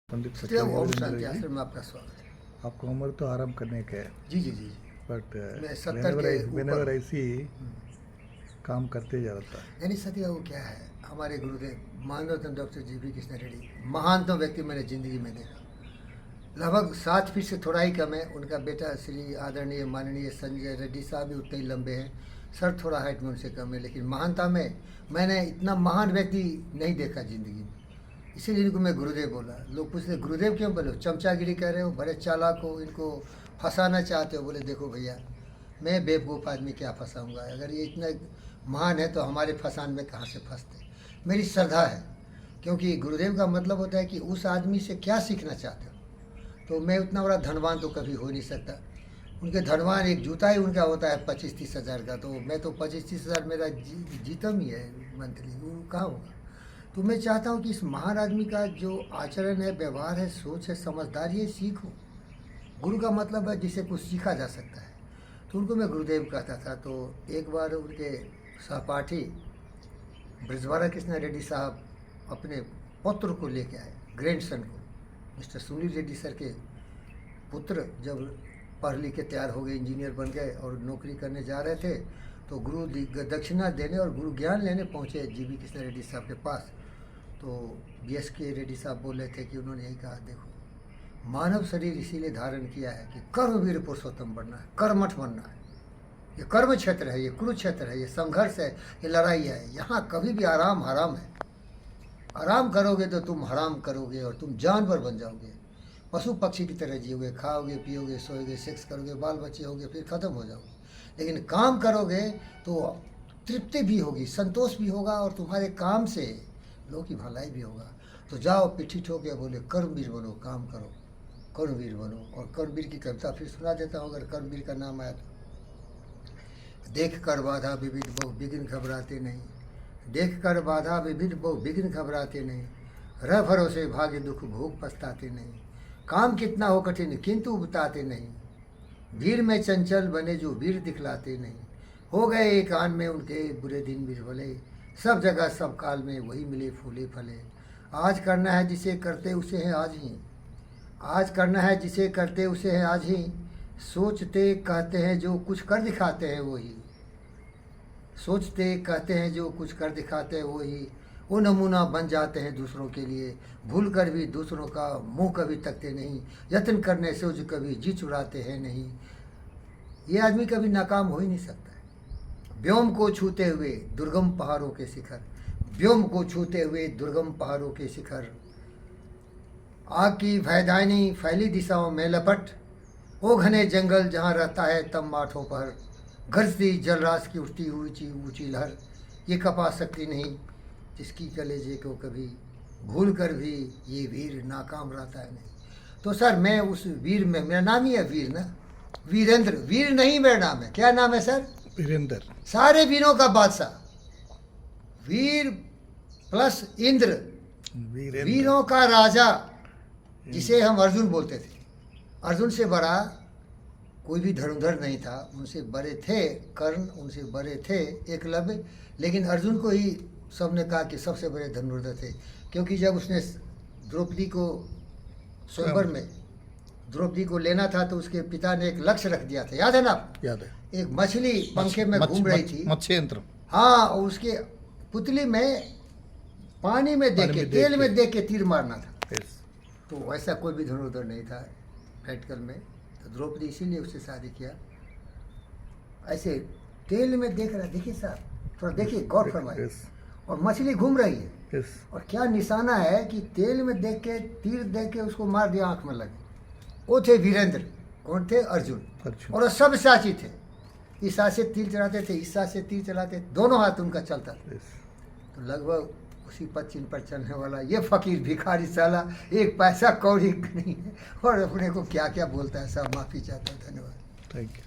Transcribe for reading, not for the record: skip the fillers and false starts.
पंडित ओम सत्यदेव शांति जी, आश्रम में आपका स्वागत है। आपको उम्र तो आराम करने का है, जी जी जी। बट मैं 70 के whenever ऊपर। I see काम करते जा रहा था। यानी सत्या वो क्या है, हमारे गुरुदेव मानवरत्न डॉक्टर जी.वी. कृष्ण रेड्डी महानतम व्यक्ति मैंने जिंदगी में देखा। लगभग 7 फीट से थोड़ा ही कम है। उनका बेटा श्री आदरणीय माननीय संजय रेड्डी साहब भी उतने ही लंबे हैं। सर थोड़ा हाइट में उनसे कम है, लेकिन महानता में मैंने इतना महान व्यक्ति नहीं देखा जिंदगी में। इसीलिए इनको मैं गुरुदेव बोला। लोग पूछते गुरुदेव क्यों बोले, चमचागिरी कर रहे हो, बड़े चालाक हो, इनको फंसाना चाहते हो। बोले देखो भैया, मैं बेवकूफ़ आदमी क्या फंसाऊंगा, अगर ये इतना महान है तो हमारे फंसान में कहाँ से फंसते। मेरी श्रद्धा है, क्योंकि गुरुदेव का मतलब होता है कि उस आदमी से क्या सीखना चाहते हो। तो मैं उतना बड़ा धनवान तो कभी हो नहीं सकता। उनके धनवान एक जूता ही उनका होता है 25-30 हज़ार का, तो मैं तो 25-30 हज़ार मेरा जीतम ही है मंथली, वो कहाँ होगा। तो मैं चाहता हूँ कि इस महान आदमी का जो आचरण है, व्यवहार है, सोच है, समझदारी है, सीखो। गुरु का मतलब है जिसे कुछ सीखा जा सकता है, तो उनको मैं गुरुदेव कहता था। तो एक बार उनके सहपाठी ब्रजवाड़ा कृष्ण रेड्डी साहब अपने पुत्र को लेके आए, ग्रैंडसन को। मिस्टर सुनील रेड्डी सर के पुत्र जब पढ़ लिख के तैयार हो गए, इंजीनियर बन गए और नौकरी करने जा रहे थे, तो गुरु दक्षिणा देने और गुरु ज्ञान लेने पहुँचे जी.वी. कृष्ण रेड्डी साहब के पास। तो BS के रेड्डी साहब बोल रहे थे कि उन्होंने यही कहा, देखो मानव शरीर इसीलिए धारण किया है कि कर्मवीर पुरुषोत्तम बनना है, कर्मठ बनना है। ये कर्म क्षेत्र है, ये कुरुक्षेत्र है, ये संघर्ष है, ये लड़ाई है। यहाँ कभी भी आराम हराम है। आराम करोगे तो तुम हराम करोगे और तुम जानवर बन जाओगे, पशु पक्षी की तरह जियोगे, खाओगे पियोगे सोओगे, सेक्स करोगे, बाल बच्चे होगे, फिर ख़त्म हो जाओगे। लेकिन काम करोगे तो तृप्ति भी होगी, संतोष भी होगा, और तुम्हारे काम से लोगों की भलाई भी होगा। तो जाओ पिट्ठी ठोके बोले कर्मवीर बनो, काम करो, कर्मवीर बनो। और कर्मवीर की कविता फिर सुना देता हूँ, अगर कर्मवीर का नाम आया तो। देख कर बाधा विविध बहु विघ्न घबराते नहीं, देख कर बाधा विविध बहु विघ्न घबराते नहीं, रह भरोसे भाग्य दुख भोग पछताते नहीं, काम कितना हो कठिन किंतु बताते नहीं, भीड़ में चंचल बने जो वीर दिखलाते नहीं, हो गए एक आन में उनके बुरे दिन भी भले, सब जगह सब काल में वही मिले फूले फले। आज करना है जिसे करते उसे है आज ही, आज करना है जिसे करते उसे है आज ही, सोचते कहते हैं जो कुछ कर दिखाते हैं वही, सोचते कहते हैं जो कुछ कर दिखाते हैं वही, वो नमूना बन जाते हैं दूसरों के लिए, भूल कर भी दूसरों का मुंह कभी तकते नहीं, यत्न करने से जो कभी जी चुराते हैं नहीं। ये आदमी कभी नाकाम हो ही नहीं सकता है। व्योम को छूते हुए दुर्गम पहाड़ों के शिखर, व्योम को छूते हुए दुर्गम पहाड़ों के शिखर, आग की भयदायनी फैली दिशाओं में लपट, ओ घने जंगल जहाँ रहता है तब माठों पर, गरजती जलराज की उठती ऊंची ऊंची लहर, ये कपा सकती नहीं जिसकी कलेजे को कभी, भूल कर भी ये वीर नाकाम रहता है नहीं। तो सर मैं उस वीर में, मेरा नाम ही है वीर ना, वीरेंद्र, वीर नहीं मेरा नाम है। क्या नाम है सर? वीरेंद्र। सारे वीरों का बादशाह, वीर प्लस इंद्र, वीरों का राजा, जिसे हम अर्जुन बोलते थे। अर्जुन से बड़ा कोई भी धनुर्धर नहीं था, उनसे बड़े थे कर्ण, उनसे बड़े थे एकलव्य, लेकिन अर्जुन को ही सबने कहा कि सबसे बड़े धनुर्धर थे। क्योंकि जब उसने द्रौपदी को स्वयंवर में द्रौपदी को लेना था, तो उसके पिता ने एक लक्ष्य रख दिया था, याद है ना? याद है। एक मछली पंखे में घूम रही थी, मत्स्ययंत्र। हाँ, और उसके पुतली में पानी में देख के, तेल में देख के तीर मारना था। तो वैसा कोई भी धनुर्धर नहीं था प्रैक्टिकल में। तो द्रौपदी इसीलिए उससे शादी किया। ऐसे तेल में देख रहा, देखिए साहब थोड़ा देखिए, गौर फरमाइए। और मछली घूम रही है, और क्या निशाना है कि तेल में देख के तीर देख के उसको मार दिया, आंख में लगे। वो थे वीरेंद्र। कौन थे? अर्जुन। और वो सब साची थे, इस हाथ से तीर चलाते थे, इस हाथ से तीर चलाते, दोनों हाथ उनका चलता था। तो लगभग उसी पद चिन्ह पर चलने वाला ये फकीर भिखारी साला एक पैसा कौड़ी नहीं है, और अपने को क्या क्या बोलता है। सब माफ़ी चाहता हूँ। धन्यवाद। Thank you.